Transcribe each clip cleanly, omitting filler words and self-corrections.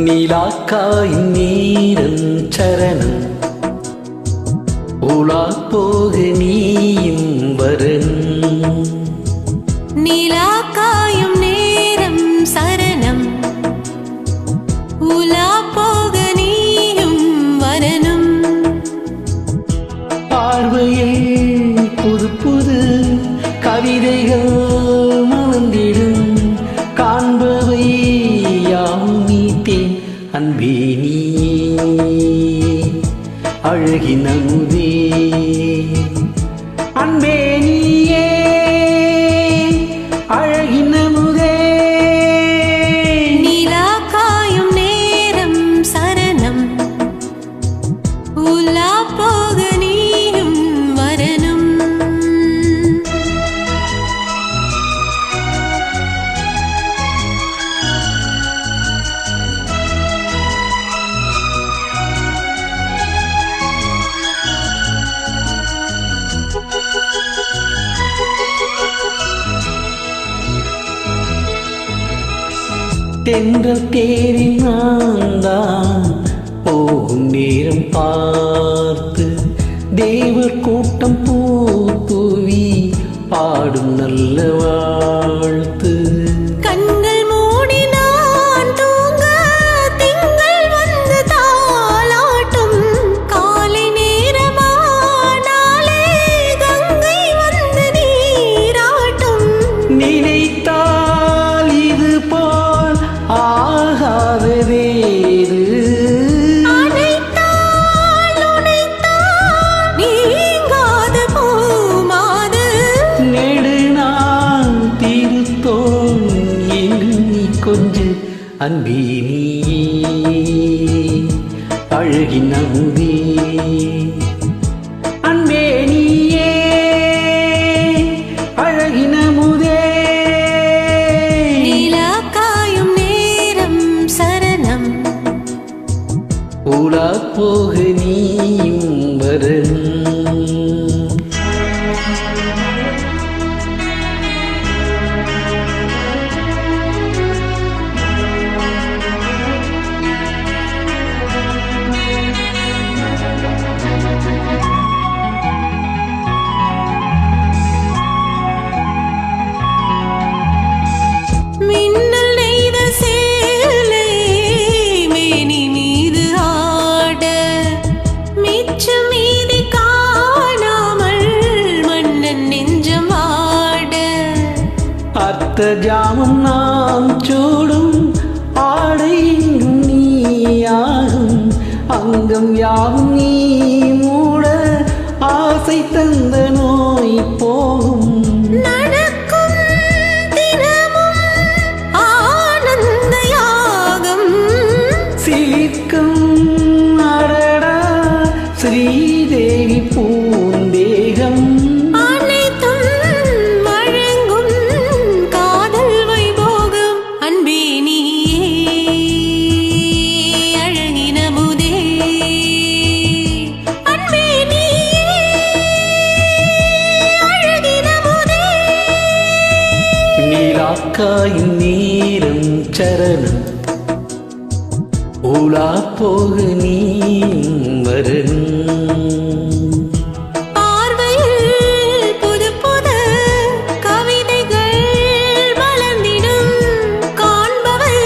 நீலாக்காயின் நீரம் சரணம் உலா போக நீயும் வரணும். நீலாக்காயும் நேரம் சரணம் உலா போக நீயும் வரணும். பார்வையே புது புது கவிதைகள் மலர்ந்திடும் காண்பவை யாவும் நீத்தேன் அன்பே நீ அழகின் அமுதே அன்பே நீயே அழகின் அமுதே. நீலாக்காயும் நேரம் சரணம் உலா போக நீயும் வரணும். தென்றல் தேறி நான் போகும் நேரம் பார்த்து தேவர் கூட்டம் பூவி பாடும் நல்ல வாழ்த்து. கண்கள் மூடி நான் தூங்க திங்கள் வந்து தாலாட்டும். காலை நேரமானாலே கங்கை வந்து நீராட்டும். நினைத்தால் இது போல் ஆகாததேது. அனைத்தால் உனைத்தான் நீங்காத பூமாது. நெடுநாள் திருத்தோன் எங்கு நீ கொஞ்சு அன்பே நீ அழகின் அமுதே அன்பே நீயே அழகின் அமுதே. நீலாக்காயும் நேரம் சரணம் உலா போக நீயும் வரணும். மின்னல் நெய்த சேலை மேனி மீது ஆட மிச்சம் மீதி காணாமல் மன்னன் நெஞ்சம் ஆட. அர்த்த ஜாமம் நாம் சூடும் ஆடை எங்கும் நீயாகும் அங்கம் யாவும் நீ மூட ஆசை தந்த நோய் போகும். நடக்கும் தினமும் ஆனந்த யாகம். சிலிர்க்கும் அடடா ஸ்ரீதேவி பூந்தேகம். அனைத்தும் வழங்கும் காதல் வைபோகம். அன்பே நீயே அழகின் அமுதே அன்பே நீயே அழகின் அமுதே. நீலாக்காயின் நீரம் சரணம் உலா போக நீயும் வரணும். பார்வையில் புது புது கவிதைகள் மலர்ந்திடும் காண்பவை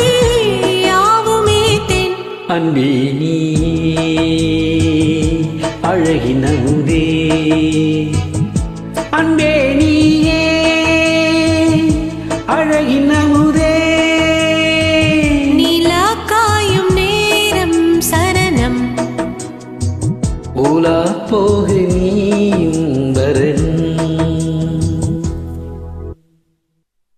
யாவுமே தென் அன்பே நீ அழகின் அமுதே அன்பே நீயே அழகின்